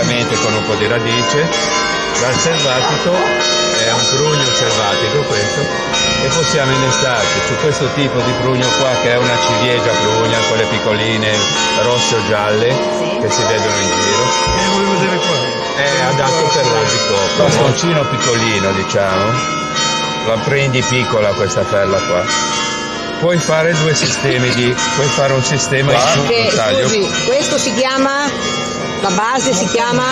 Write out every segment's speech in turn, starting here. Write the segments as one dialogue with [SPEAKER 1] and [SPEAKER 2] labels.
[SPEAKER 1] ovviamente con un po' di radice. Dal selvatico è un prugno selvatico questo, e possiamo innestarci su questo tipo di prugno qua, che è una ciliegia prugna, quelle piccoline rosse o gialle che si vedono in giro.
[SPEAKER 2] Volevo vedere qua.
[SPEAKER 1] È adatto per l'albicocco, bastoncino piccolino, diciamo. La prendi piccola questa perla qua. Puoi fare due sistemi puoi fare un sistema in su, taglio.
[SPEAKER 3] Scusi, questo si chiama, la base si chiama?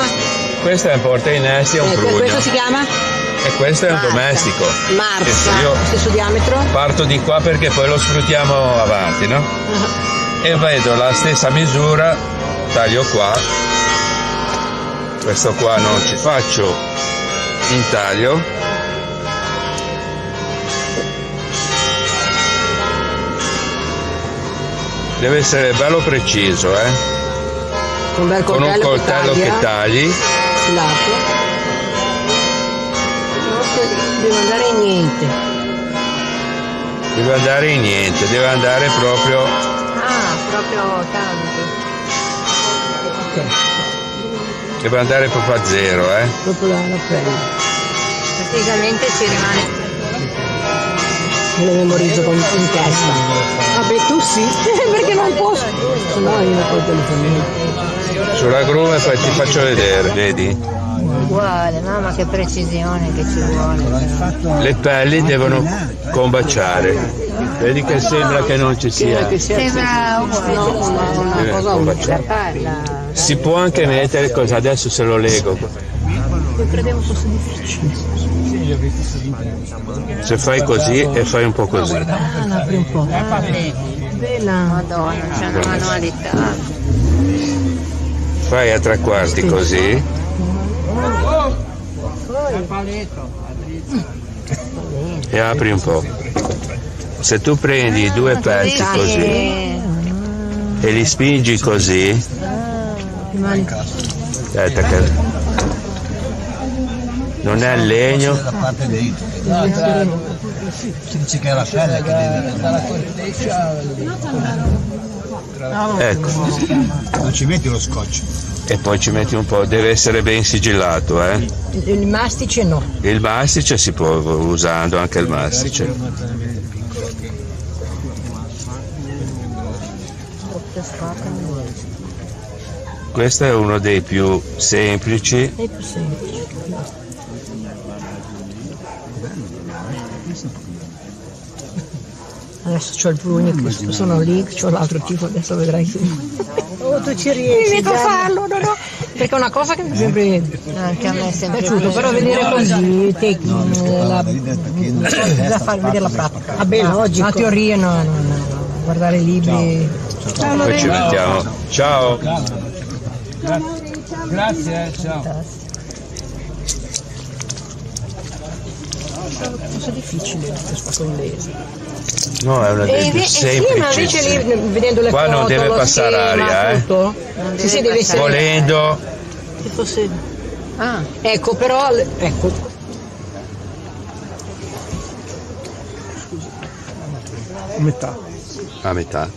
[SPEAKER 1] Questo è un portainesti, è un prugno.
[SPEAKER 3] Questo si chiama?
[SPEAKER 1] E questo è un domestico.
[SPEAKER 3] Marza, stesso diametro?
[SPEAKER 1] Parto di qua perché poi lo sfruttiamo avanti, no? E vedo la stessa misura, taglio qua. Questo qua non ci faccio in taglio. Deve essere bello preciso,
[SPEAKER 3] Con un
[SPEAKER 1] coltello che tagli.
[SPEAKER 3] Lato. Deve andare in niente.
[SPEAKER 1] Deve andare in niente, deve andare proprio.
[SPEAKER 3] Proprio tanto. Ok.
[SPEAKER 1] Deve andare proprio a zero,
[SPEAKER 3] Proprio la pelle.
[SPEAKER 4] Praticamente ci rimane.
[SPEAKER 3] Me lo memorizzo in testa. Vabbè, tu sì, perché non posso. No, io non ho il telefonino.
[SPEAKER 1] Sulla grume poi ti faccio vedere, vedi?
[SPEAKER 4] Uguale, mamma che precisione che ci vuole.
[SPEAKER 1] Le pelli devono combaciare. Vedi che sembra che non ci sia.
[SPEAKER 4] Sembra
[SPEAKER 3] una cosa unica.
[SPEAKER 1] Si può anche mettere cosa, adesso se lo leggo.
[SPEAKER 3] Io credevo fosse difficile.
[SPEAKER 1] Se fai così e fai un po' così.
[SPEAKER 3] Apri un po'. Bella.
[SPEAKER 4] Madonna, c'è una manualità.
[SPEAKER 1] Fai a tre quarti così. E apri un po'. Se tu prendi i due pezzi così e li spingi così, aspetta che non è legno.
[SPEAKER 5] La parte di si dice che è la pelle che
[SPEAKER 1] Ecco.
[SPEAKER 5] non ci metti lo scotch.
[SPEAKER 1] E poi ci metti un po', deve essere ben sigillato,
[SPEAKER 3] Il mastice no.
[SPEAKER 1] Il mastice si può usando anche il mastice. Questo è uno dei più semplici.
[SPEAKER 3] È più semplice. Adesso c'ho il prugno che sono lì, c'ho l'altro tipo, adesso vedrai tu. Oh, tu ci riesci. Mi metto a farlo, no. Perché è una cosa che mi è sempre
[SPEAKER 4] Anche a me è sempre
[SPEAKER 3] piaciuto, però vedere così, da far vedere la pratica. Vabbè, logico. La teoria no. Guardare i libri.
[SPEAKER 1] Poi ci mettiamo. Ciao.
[SPEAKER 5] Grazie, ciao.
[SPEAKER 3] È difficile questo inglese.
[SPEAKER 1] No, è una delle più semplici.
[SPEAKER 3] Ma invece lì, vedendo le
[SPEAKER 1] qua
[SPEAKER 3] foto,
[SPEAKER 1] non deve passare aria,
[SPEAKER 3] tutto, sì, deve essere.
[SPEAKER 1] Volendo.
[SPEAKER 3] Se fosse. Ecco, però. Ecco.
[SPEAKER 2] Metà.
[SPEAKER 1] A metà.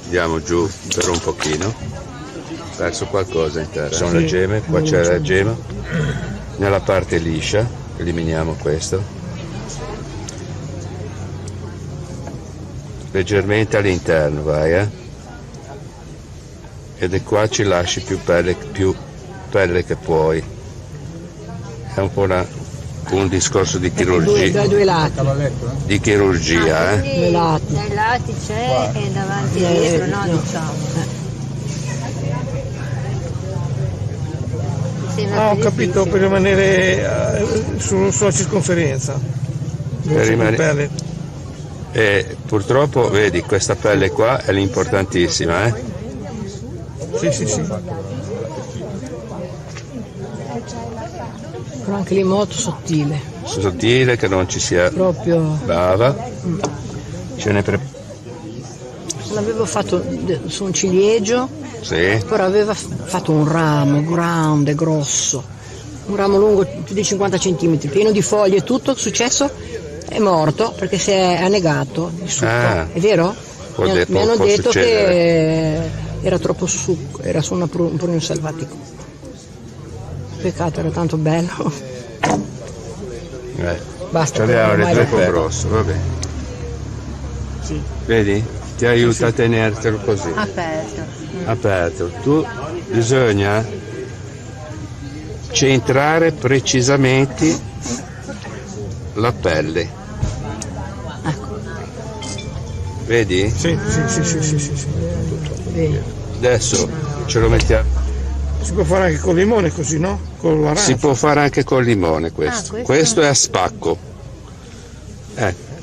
[SPEAKER 1] Andiamo giù per un pochino. Verso qualcosa in terra. Sono le gemme, qua c'è la gemma. Nella parte liscia, eliminiamo questo. Leggermente all'interno vai, ed è qua ci lasci più pelle che puoi. È un po' un discorso di chirurgia.
[SPEAKER 3] Dai due lati.
[SPEAKER 1] Di chirurgia,
[SPEAKER 4] Dai lati c'è e davanti e dietro no, diciamo.
[SPEAKER 2] Ho capito, per rimanere sulla circonferenza.
[SPEAKER 1] Per rimanere. E purtroppo vedi questa pelle qua è l'importantissima,
[SPEAKER 2] Sì.
[SPEAKER 3] Però anche lì molto sottile.
[SPEAKER 1] Sottile, che non ci sia
[SPEAKER 3] Proprio.
[SPEAKER 1] bava. Ce ne
[SPEAKER 3] L'avevo fatto su un ciliegio,
[SPEAKER 1] sì.
[SPEAKER 3] però aveva fatto un ramo grande, grosso, un ramo lungo più di 50 cm, pieno di foglie e tutto. Successo? È morto perché si è annegato il succo, è vero? Mi hanno detto che era troppo succo, era su un prugno selvatico. Peccato, era tanto bello. Basta,
[SPEAKER 1] Ci abbiamo
[SPEAKER 3] ormai
[SPEAKER 1] troppo
[SPEAKER 3] lo-
[SPEAKER 1] grosso, vabbè.
[SPEAKER 4] Sì,
[SPEAKER 1] Vedi? Ti aiuta a tenertelo così,
[SPEAKER 4] aperto.
[SPEAKER 1] aperto. Tu bisogna centrare precisamente la pelle. Vedi?
[SPEAKER 2] Sì.
[SPEAKER 3] Bene.
[SPEAKER 1] Adesso ce lo mettiamo.
[SPEAKER 2] Si può fare anche con il limone così, no? Con l'arancia.
[SPEAKER 1] Si può fare anche col limone questo.
[SPEAKER 4] Ah,
[SPEAKER 1] Questo è a spacco.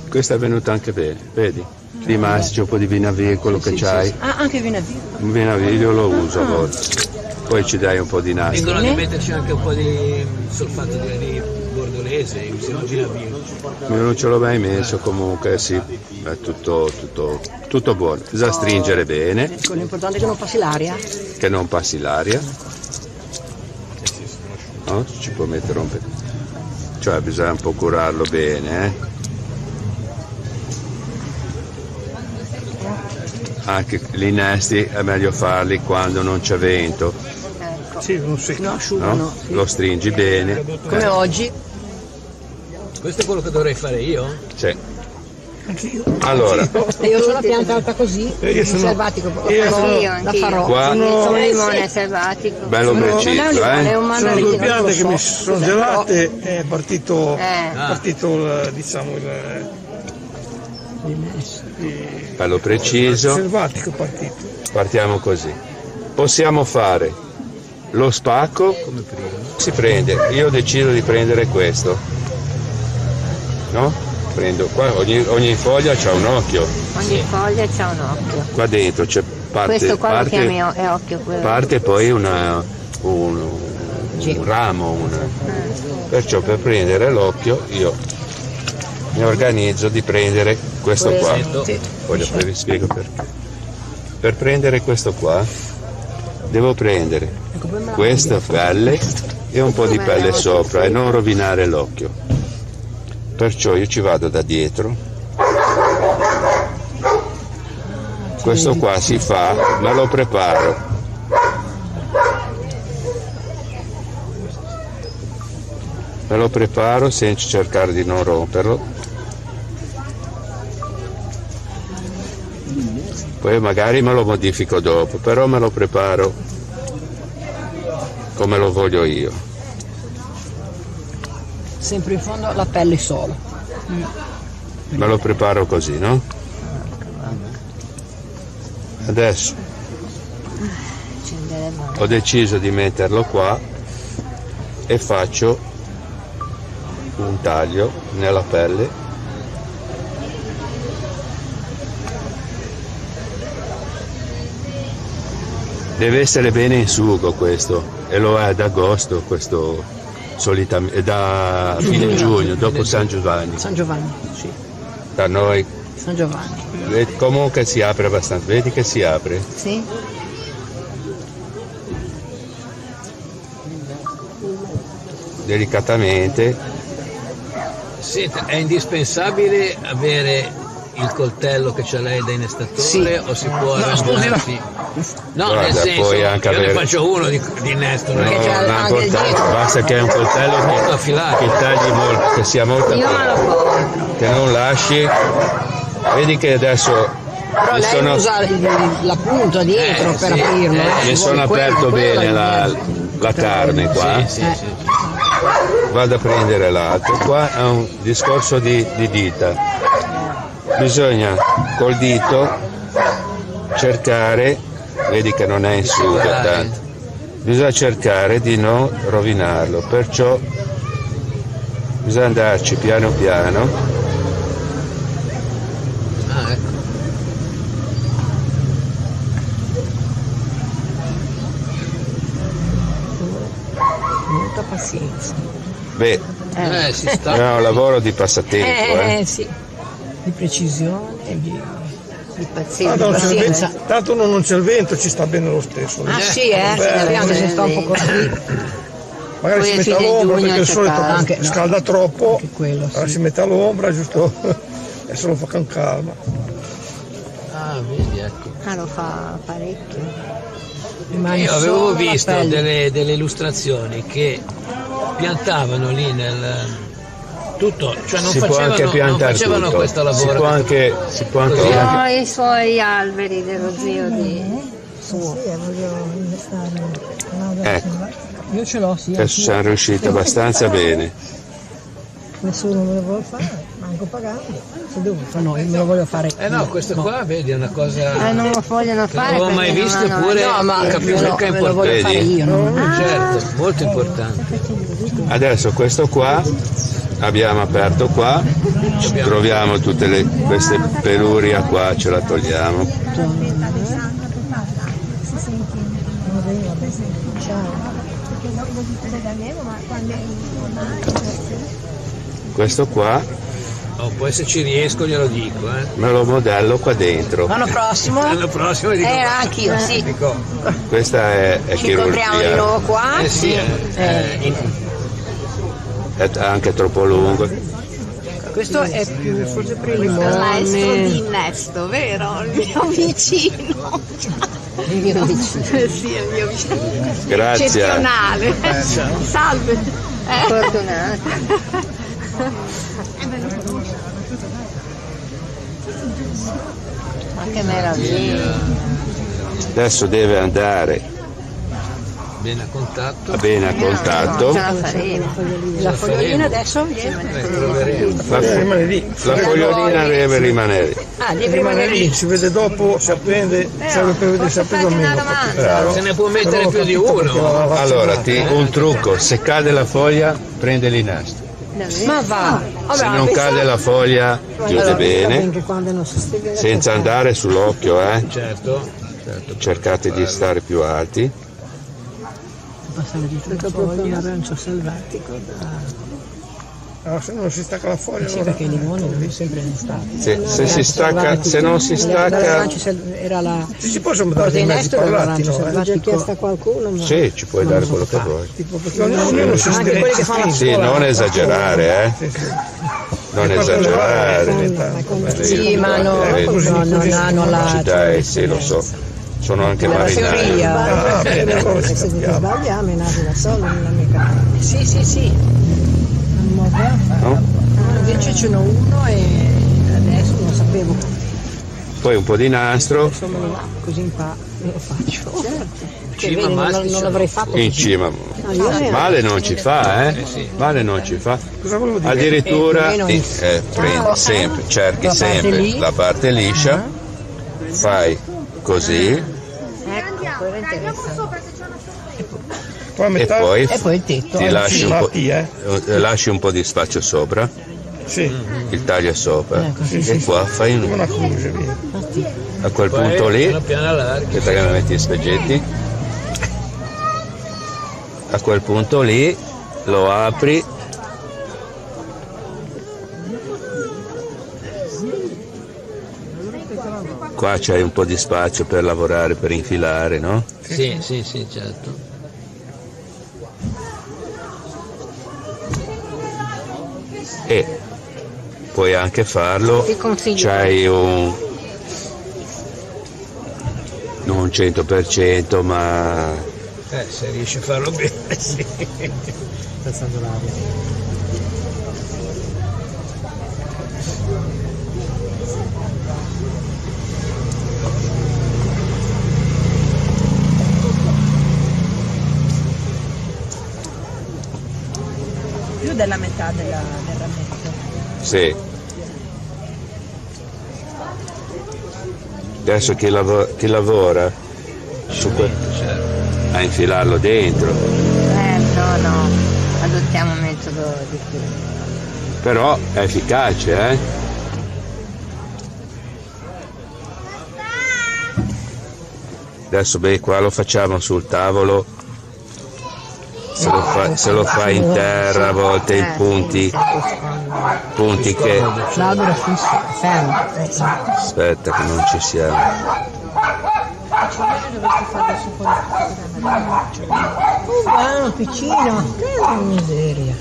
[SPEAKER 1] Questo è venuto anche bene, vedi? Prima c'è un po' di vinavicolo che c'hai.
[SPEAKER 3] Ah, anche vinavino.
[SPEAKER 1] Un vinaviglia lo uso a volte. Poi ci dai un po' di nastro.
[SPEAKER 5] Dicono di metterci anche un po' di solfato di bordolese, se no gira via.
[SPEAKER 1] Io non ce l'ho mai messo, comunque sì, è tutto buono. Bisogna stringere bene,
[SPEAKER 3] Ecco, l'importante è che non passi l'aria.
[SPEAKER 1] che non passi l'aria. No? Ci può mettere un po'. Cioè bisogna un po' curarlo bene, Anche gli innesti è meglio farli quando non c'è vento,
[SPEAKER 2] Sì, non si.
[SPEAKER 3] No, asciugano.
[SPEAKER 1] no? Lo stringi bene.
[SPEAKER 3] Come oggi.
[SPEAKER 5] Questo è quello che dovrei fare io?
[SPEAKER 1] Sì. Allora,
[SPEAKER 3] E io sono la pianta alta così,
[SPEAKER 2] io sono-
[SPEAKER 3] selvatico.
[SPEAKER 2] io
[SPEAKER 3] La
[SPEAKER 4] Io
[SPEAKER 3] la
[SPEAKER 4] anch'io.
[SPEAKER 3] farò.
[SPEAKER 1] qua
[SPEAKER 4] Un limone selvatico.
[SPEAKER 1] bello
[SPEAKER 3] Non è un
[SPEAKER 1] preciso,
[SPEAKER 3] limone, è un
[SPEAKER 2] Sono
[SPEAKER 3] mandarino.
[SPEAKER 2] due piante
[SPEAKER 3] non
[SPEAKER 2] che
[SPEAKER 3] lo
[SPEAKER 2] mi
[SPEAKER 3] so.
[SPEAKER 2] sono gelate, è partito, diciamo,
[SPEAKER 1] bello preciso.
[SPEAKER 2] selvatico partito.
[SPEAKER 1] Partiamo così. Possiamo fare lo spacco, si prende, io decido di prendere questo, no? Prendo qua, ogni foglia c'ha un occhio,
[SPEAKER 4] Ogni foglia c'ha un occhio.
[SPEAKER 1] qua dentro c'è
[SPEAKER 4] Questo qua lo chiami
[SPEAKER 1] parte,
[SPEAKER 4] è occhio quello.
[SPEAKER 1] parte poi un ramo, perciò per prendere l'occhio io mi organizzo di prendere questo qua. Poi dopo vi spiego perché. Per prendere questo qua devo prendere questa pelle e un po' di pelle sopra e non rovinare l'occhio. Perciò io ci vado da dietro. Questo qua si fa, me lo preparo. Me lo preparo senza cercare di non romperlo. Poi magari me lo modifico dopo, però me lo preparo come lo voglio io.
[SPEAKER 3] Sempre in fondo la pelle solo.
[SPEAKER 1] Me lo preparo così, no? Adesso ho deciso di metterlo qua e faccio un taglio nella pelle. Deve essere bene in sugo questo, e lo è ad agosto, questo solitamente, da fine giugno, dopo San Giovanni.
[SPEAKER 3] San Giovanni, sì.
[SPEAKER 1] Da noi
[SPEAKER 3] San Giovanni.
[SPEAKER 1] comunque si apre abbastanza, vedi che si apre?
[SPEAKER 4] Sì?
[SPEAKER 1] Delicatamente.
[SPEAKER 5] Senta, è indispensabile avere il coltello che c'ha lei da innestatore
[SPEAKER 3] Sì.
[SPEAKER 5] o si può arrangiarsi? No,
[SPEAKER 1] Guarda,
[SPEAKER 5] nel senso,
[SPEAKER 1] puoi anche
[SPEAKER 5] io ne
[SPEAKER 1] avere-
[SPEAKER 5] faccio uno di innesto, non è
[SPEAKER 3] Perché
[SPEAKER 5] che-
[SPEAKER 3] c'è
[SPEAKER 1] Non
[SPEAKER 3] anche il
[SPEAKER 1] importa,
[SPEAKER 3] dietro.
[SPEAKER 1] basta che è un coltello
[SPEAKER 5] molto affilato.
[SPEAKER 1] che tagli molto, che sia molto
[SPEAKER 4] Io me lo
[SPEAKER 1] affilato,
[SPEAKER 4] compro.
[SPEAKER 1] che non lasci. Vedi che adesso
[SPEAKER 3] Però
[SPEAKER 1] mi
[SPEAKER 3] lei
[SPEAKER 1] sono,
[SPEAKER 3] usa la punta dietro per
[SPEAKER 5] sì,
[SPEAKER 3] aprirlo.
[SPEAKER 1] mi sono aperto bene la carne qua.
[SPEAKER 5] Sì, sì.
[SPEAKER 1] Vado a prendere l'altro. Qua è un discorso di dita. Bisogna col dito cercare, vedi che non è in sugo tanto, bisogna cercare di non rovinarlo, perciò bisogna andarci piano piano.
[SPEAKER 5] Ah, ecco.
[SPEAKER 3] Molta pazienza.
[SPEAKER 1] Beh,
[SPEAKER 5] Si sta.
[SPEAKER 1] è un lavoro di passatempo,
[SPEAKER 3] Sì. Di precisione e di
[SPEAKER 4] Pazienza.
[SPEAKER 2] Non c'è il
[SPEAKER 3] pazienza.
[SPEAKER 2] vento, tanto non c'è il vento, ci sta bene lo stesso.
[SPEAKER 3] Ah sì, anche se sta un po' così.
[SPEAKER 2] Magari
[SPEAKER 4] Poi
[SPEAKER 2] si
[SPEAKER 4] a
[SPEAKER 2] mette
[SPEAKER 4] fine
[SPEAKER 2] all'ombra
[SPEAKER 4] giugno
[SPEAKER 2] perché il
[SPEAKER 4] c'è
[SPEAKER 2] solito
[SPEAKER 4] caldo.
[SPEAKER 3] Anche- no.
[SPEAKER 2] scalda troppo,
[SPEAKER 3] Anche quello,
[SPEAKER 2] allora
[SPEAKER 3] sì.
[SPEAKER 2] si mette all'ombra giusto e se lo fa con calma.
[SPEAKER 5] Ah, vedi, ecco.
[SPEAKER 4] Lo fa parecchio.
[SPEAKER 3] Rimane
[SPEAKER 5] Io avevo
[SPEAKER 3] solo la
[SPEAKER 5] visto
[SPEAKER 3] pelle.
[SPEAKER 5] delle illustrazioni che piantavano lì nel tutto, cioè non
[SPEAKER 1] Si può anche
[SPEAKER 5] non
[SPEAKER 1] piantare
[SPEAKER 5] facevano
[SPEAKER 1] tutto.
[SPEAKER 5] questo lavoro.
[SPEAKER 1] Si può anche
[SPEAKER 5] Così.
[SPEAKER 4] I suoi alberi dello zio di suo.
[SPEAKER 1] Ecco,
[SPEAKER 3] Io ce l'ho, sì.
[SPEAKER 1] adesso siamo riusciti abbastanza bene.
[SPEAKER 3] Nessuno me lo vuole fare, manco pagando. Se devo fare, no, io me lo voglio fare.
[SPEAKER 5] No, questo qua vedi è una cosa
[SPEAKER 4] Non lo vogliono
[SPEAKER 5] che
[SPEAKER 4] fare.
[SPEAKER 5] non avevo mai
[SPEAKER 4] perché
[SPEAKER 5] visto,
[SPEAKER 4] non hanno-
[SPEAKER 5] eppure
[SPEAKER 3] No, ma
[SPEAKER 5] capisco che è
[SPEAKER 3] me lo voglio
[SPEAKER 5] importante.
[SPEAKER 3] fare io, no?
[SPEAKER 5] Certo, molto importante.
[SPEAKER 1] Adesso questo qua, abbiamo aperto qua, troviamo tutte queste peluria qua, ce la togliamo. Questo qua
[SPEAKER 5] Oh, poi se ci riesco glielo dico,
[SPEAKER 1] me lo modello qua dentro.
[SPEAKER 3] L'anno prossimo
[SPEAKER 5] L'anno prossimo dico.
[SPEAKER 3] anch'io, sì.
[SPEAKER 5] dico,
[SPEAKER 1] Questa è
[SPEAKER 3] Ci incontriamo di
[SPEAKER 1] chirurgia,
[SPEAKER 3] nuovo qua.
[SPEAKER 5] sì,
[SPEAKER 1] è anche troppo lungo.
[SPEAKER 3] Questo è più forse per il
[SPEAKER 6] Maestro di
[SPEAKER 3] limone.
[SPEAKER 6] innesto, vero? Il mio vicino.
[SPEAKER 3] Il mio vicino.
[SPEAKER 6] Sì, è il mio vicino.
[SPEAKER 1] Grazie.
[SPEAKER 6] Eccezionale. Salve.
[SPEAKER 4] Fortunata. Ma che meraviglia.
[SPEAKER 1] Adesso deve andare
[SPEAKER 5] bene a contatto.
[SPEAKER 1] bene a
[SPEAKER 4] Non ce
[SPEAKER 1] contatto.
[SPEAKER 4] la faremo.
[SPEAKER 3] La fogliolina adesso viene.
[SPEAKER 5] Troveremo.
[SPEAKER 2] Rimane lì.
[SPEAKER 1] La fogliolina deve rimanere.
[SPEAKER 3] Ah, deve
[SPEAKER 2] Rimane
[SPEAKER 3] rimanere
[SPEAKER 2] lì,
[SPEAKER 3] lì.
[SPEAKER 2] si vede dopo, si appende, serve per vedere se appende o meno.
[SPEAKER 1] Bravo.
[SPEAKER 5] Se ne può mettere più di uno.
[SPEAKER 1] Allora, un trucco, se cade la foglia, prende l'inastro.
[SPEAKER 3] Ma va.
[SPEAKER 1] Se non cade la foglia, chiude bene,
[SPEAKER 3] Che quando non si steve
[SPEAKER 1] senza andare sull'occhio,
[SPEAKER 5] Certo.
[SPEAKER 1] cercate di stare più alti.
[SPEAKER 3] passare dietro la proprio un arancio selvatico da...
[SPEAKER 2] Allora, se non si stacca la foglia,
[SPEAKER 3] Sì,
[SPEAKER 2] allora...
[SPEAKER 3] perché il limone non è sempre in estate.
[SPEAKER 1] Se si stacca, se non si stacca,
[SPEAKER 3] Dall'arancio era la...
[SPEAKER 2] Si possono dare dei mezzi
[SPEAKER 3] Proteinaestro era
[SPEAKER 2] parlati,
[SPEAKER 3] l'arancio
[SPEAKER 2] no?
[SPEAKER 3] selvatico. L'ho chiesto a qualcuno, ma...
[SPEAKER 1] sì, ci puoi dare quello che vuoi.
[SPEAKER 2] Tipo, perché ognuno si
[SPEAKER 3] Anche quelli che fanno la
[SPEAKER 1] Sì, non esagerare, non esagerare.
[SPEAKER 3] Sì, ma non hanno la...
[SPEAKER 1] Sì, lo so. Sono anche
[SPEAKER 3] La
[SPEAKER 1] marinai.
[SPEAKER 3] teoria.
[SPEAKER 2] bene, allora
[SPEAKER 3] Se
[SPEAKER 2] ci
[SPEAKER 3] ti
[SPEAKER 2] capiamo.
[SPEAKER 3] sbagliamo, è nato da solo nella mia casa. Sì, sì, sì.
[SPEAKER 1] No?
[SPEAKER 3] Invece ce n'ho uno e adesso non sapevo.
[SPEAKER 1] Poi un po' di nastro
[SPEAKER 3] Insomma, così imparo, lo faccio. Perché
[SPEAKER 5] Cima
[SPEAKER 3] vedi,
[SPEAKER 5] maschi
[SPEAKER 3] non l'avrei fatto
[SPEAKER 1] in
[SPEAKER 3] così.
[SPEAKER 1] cima. Male non ci fa, Male non ci fa.
[SPEAKER 2] Cosa volevo dire?
[SPEAKER 1] Addirittura
[SPEAKER 3] Meno-
[SPEAKER 1] prendi sempre, cerchi
[SPEAKER 3] La parte
[SPEAKER 1] sempre
[SPEAKER 3] lì.
[SPEAKER 1] la parte liscia, fai così
[SPEAKER 4] Ecco, quello è interessante.
[SPEAKER 2] Poi a
[SPEAKER 1] e
[SPEAKER 2] metà...
[SPEAKER 1] poi
[SPEAKER 3] E poi il tetto.
[SPEAKER 1] ti lasci un po',
[SPEAKER 2] Infatti,
[SPEAKER 1] lasci un po' di spazio sopra,
[SPEAKER 2] Sì,
[SPEAKER 1] il taglio sopra e qua fai
[SPEAKER 2] una croce, via.
[SPEAKER 1] a quel
[SPEAKER 5] Poi
[SPEAKER 1] punto lì.
[SPEAKER 5] piano piano allarghi.
[SPEAKER 1] Aspetta che mi metti i speggetti. A quel punto lì lo apri. Qua c'hai un po' di spazio per lavorare, per infilare, no?
[SPEAKER 5] Sì, sì, sì, certo.
[SPEAKER 1] E puoi anche farlo.
[SPEAKER 4] Ti consiglio.
[SPEAKER 1] C'hai un non 100%, ma
[SPEAKER 5] Se riesci a farlo bene, sì.
[SPEAKER 3] Passando l'aria.
[SPEAKER 6] Più della metà del rametto.
[SPEAKER 1] sì. Adesso chi lavora su a infilarlo dentro,
[SPEAKER 4] No, adottiamo un metodo di più.
[SPEAKER 1] però è efficace, Adesso qua lo facciamo sul tavolo, se lo fai in terra a volte in punti che...
[SPEAKER 3] L'albero è fisso, fermo.
[SPEAKER 1] Aspetta che non ci siamo.
[SPEAKER 3] Buono, piccino. Che miseria.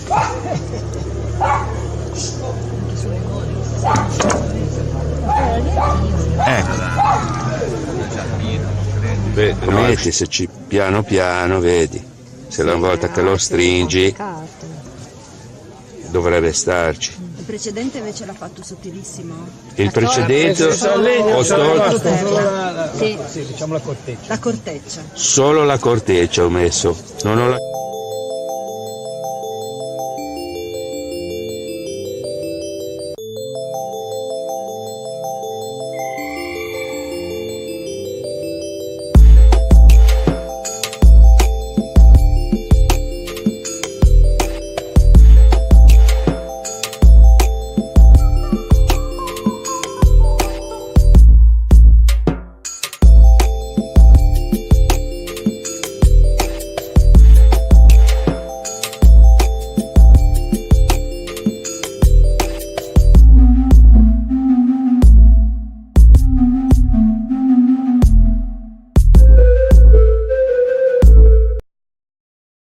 [SPEAKER 1] Vedi, se piano piano, vedi, se una volta che lo stringi dovrebbe starci.
[SPEAKER 6] Il precedente invece l'ha fatto sottilissimo.
[SPEAKER 1] Il precedente ho tolto
[SPEAKER 6] Sì,
[SPEAKER 2] Sì, diciamo la corteccia.
[SPEAKER 6] la corteccia.
[SPEAKER 1] solo la corteccia, ho messo, non ho